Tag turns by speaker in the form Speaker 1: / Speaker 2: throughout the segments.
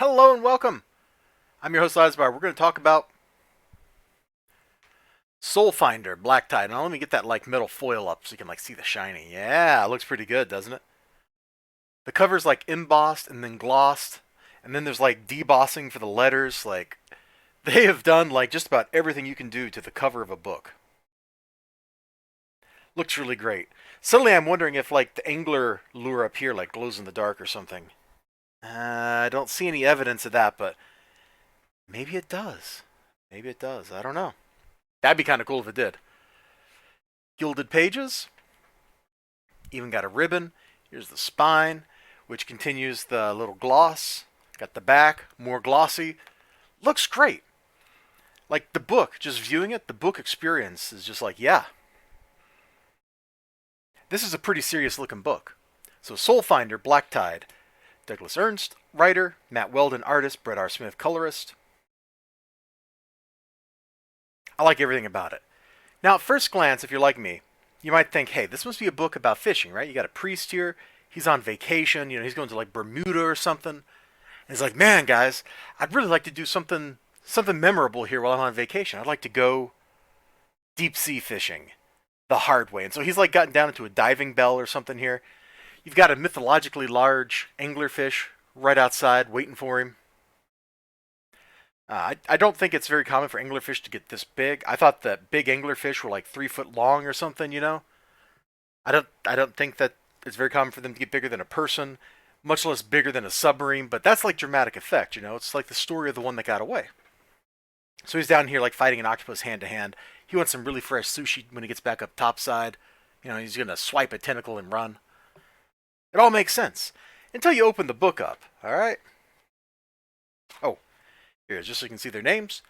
Speaker 1: Hello and welcome. I'm your host, Elizibar. We're going to talk about Soulfinder, Black Tide. Now let me get that metal foil up so you can see the shiny. Yeah, it looks pretty good, doesn't it? The cover's embossed and then glossed, and then there's debossing for the letters. They have done just about everything you can do to the cover of a book. Looks really great. Suddenly I'm wondering if the angler lure up here glows in the dark or something. I don't see any evidence of that, but maybe it does. Maybe it does. I don't know. That'd be kind of cool if it did. Gilded pages. Even got a ribbon. Here's the spine, which continues the little gloss. Got the back, more glossy. Looks great. The book, just viewing it, the book experience is just yeah. This is a pretty serious looking book. So Soulfinder, Black Tide. Douglas Ernst, writer. Matt Weldon, artist. Brett R. Smith, colorist. I like everything about it. Now, at first glance, if you're like me, you might think, hey, this must be a book about fishing, right? You got a priest here. He's on vacation. He's going to Bermuda or something. And he's like, man, guys, I'd really like to do something memorable here while I'm on vacation. I'd like to go deep sea fishing the hard way. And so he's gotten down into a diving bell or something here. You've got a mythologically large anglerfish right outside waiting for him. I don't think it's very common for anglerfish to get this big. I thought that big anglerfish were 3 foot long or something. I don't think that it's very common for them to get bigger than a person, much less bigger than a submarine. But that's dramatic effect. It's the story of the one that got away. So he's down here fighting an octopus hand to hand. He wants some really fresh sushi when he gets back up topside. He's gonna swipe a tentacle and run. It all makes sense until you open the book up. All right. Oh. Here, just so you can see their names.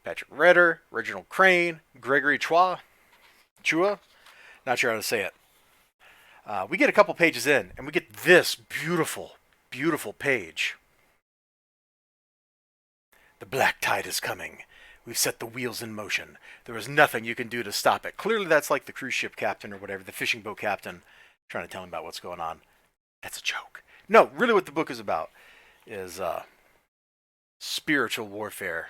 Speaker 1: Patrick Redder, Reginald Crane, Gregory Chua. Not sure how to say it. We get a couple pages in, and we get this beautiful, beautiful page. The black tide is coming. We've set the wheels in motion. There is nothing you can do to stop it. Clearly that's the cruise ship captain or whatever, the fishing boat captain, trying to tell him about what's going on. That's a joke. No, really what the book is about is spiritual warfare.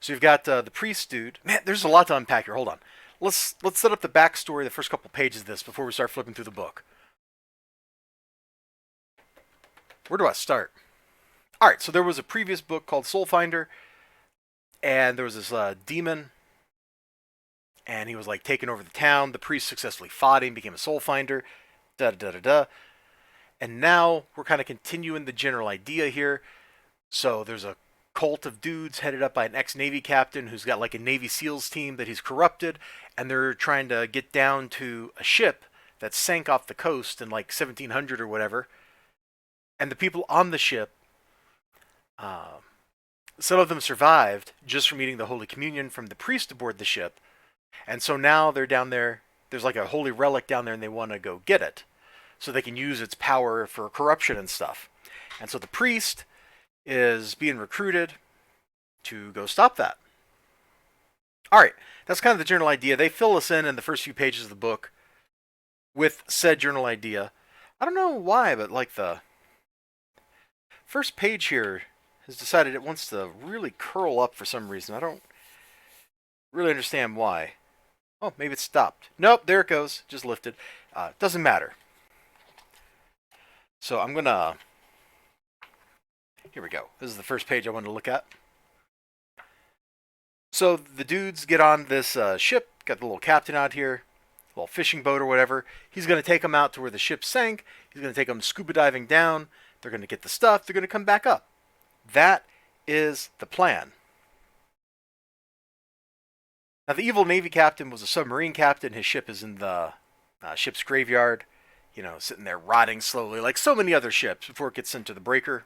Speaker 1: So you've got the priest dude. Man, there's a lot to unpack here. Hold on. Let's set up the backstory, the first couple pages of this before we start flipping through the book. Where do I start? All right, so there was a previous book called Soulfinder, and there was this demon, and he was taking over the town. The priest successfully fought him, became a Soulfinder. Da da da da. And now we're kind of continuing the general idea here. So there's a cult of dudes headed up by an ex-Navy captain who's got a Navy SEALs team that he's corrupted, and they're trying to get down to a ship that sank off the coast in 1700 or whatever. And the people on the ship, some of them survived just from eating the Holy Communion from the priest aboard the ship. And so now they're down there. There's a holy relic down there, and they want to go get it so they can use its power for corruption and stuff. And so the priest is being recruited to go stop that. All right, that's kind of the general idea. They fill us in the first few pages of the book with said general idea. I don't know why, but the first page here has decided it wants to really curl up for some reason. I don't really understand why. Oh, maybe it stopped. Nope, there it goes. Just lifted. Doesn't matter. So I'm going to... Here we go. This is the first page I wanted to look at. So the dudes get on this ship. Got the little captain out here. Little fishing boat or whatever. He's going to take them out to where the ship sank. He's going to take them scuba diving down. They're going to get the stuff. They're going to come back up. That is the plan. Now, the evil Navy captain was a submarine captain. His ship is in the ship's graveyard, sitting there rotting slowly, like so many other ships before it gets sent to the breaker.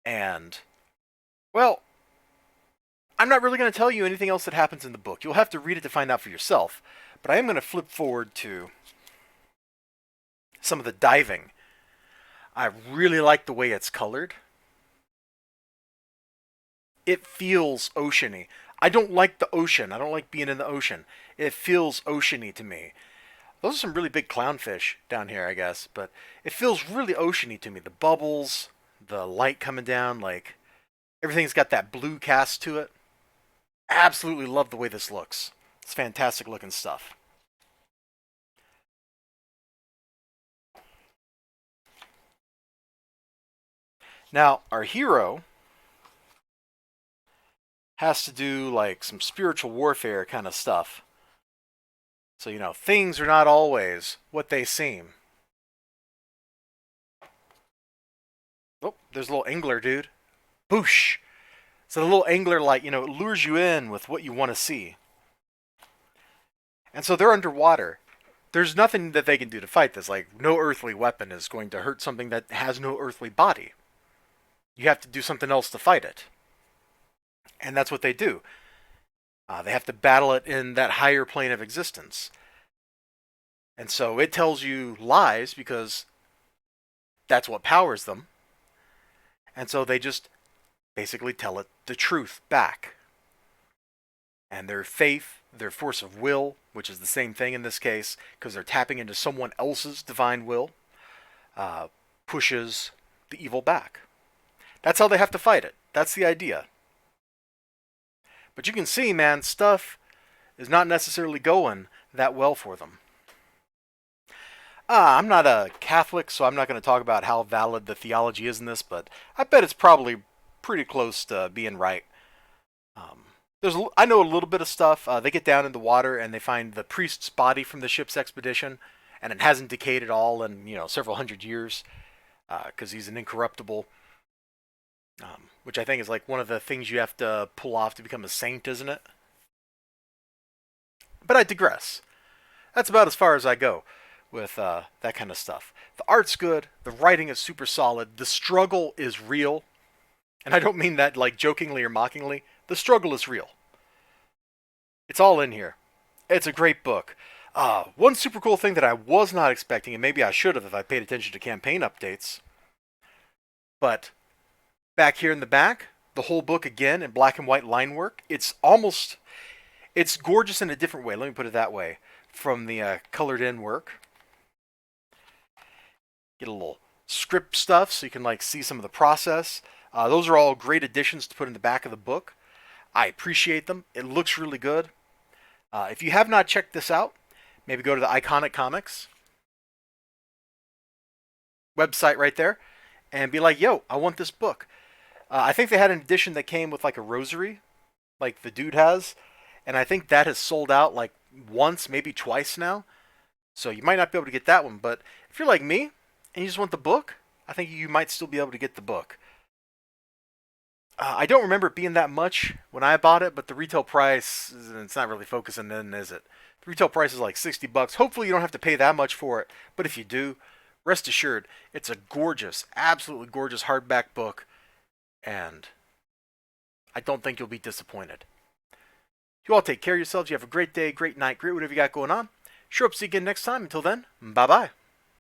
Speaker 1: And, well, I'm not really going to tell you anything else that happens in the book. You'll have to read it to find out for yourself. But I am going to flip forward to some of the diving. I really like the way it's colored. It feels oceany. I don't like the ocean. I don't like being in the ocean. It feels oceany to me. Those are some really big clownfish down here, I guess, but it feels really oceany to me. The bubbles, the light coming down, like everything's got that blue cast to it. Absolutely love the way this looks. It's fantastic looking stuff. Now, our hero has to do like some spiritual warfare kind of stuff. So, things are not always what they seem. Oh, there's a little angler, dude. Boosh! So the little angler, like, it lures you in with what you want to see. And so they're underwater. There's nothing that they can do to fight this. Like, no earthly weapon is going to hurt something that has no earthly body. You have to do something else to fight it. And that's what they do. They have to battle it in that higher plane of existence. And so it tells you lies because that's what powers them. And so they just basically tell it the truth back. And their faith, their force of will, which is the same thing in this case, because they're tapping into someone else's divine will, pushes the evil back. That's how they have to fight it. That's the idea. But you can see, man, stuff is not necessarily going that well for them. I'm not a Catholic, so I'm not going to talk about how valid the theology is in this, but I bet it's probably pretty close to being right. I know a little bit of stuff. They get down in the water and they find the priest's body from the ship's expedition, and it hasn't decayed at all in several hundred years, because he's an incorruptible. Which I think is like one of the things you have to pull off to become a saint, isn't it? But I digress. That's about as far as I go with that kind of stuff. The art's good. The writing is super solid. The struggle is real. And I don't mean that like jokingly or mockingly. The struggle is real. It's all in here. It's a great book. One super cool thing that I was not expecting, and maybe I should have if I paid attention to campaign updates, but back here in the back, the whole book again in black and white line work. It's gorgeous in a different way. Let me put it that way. From the colored in work. Get a little script stuff so you can like see some of the process. Those are all great additions to put in the back of the book. I appreciate them. It looks really good. If you have not checked this out, maybe go to the Iconic Comics website right there and be like, yo, I want this book. I think they had an edition that came with like a rosary, like the dude has, and I think that has sold out like once, maybe twice now. So you might not be able to get that one, but if you're like me and you just want the book, I think you might still be able to get the book. I don't remember it being that much when I bought it, but the retail price, it's not really focusing in, is it? The retail price is like $60. Hopefully you don't have to pay that much for it, but if you do, rest assured, it's a gorgeous, absolutely gorgeous hardback book, and I don't think you'll be disappointed. You all take care of yourselves. You have a great day, great night, great whatever you got going on. Sure hope to see you again next time. Until then, bye-bye.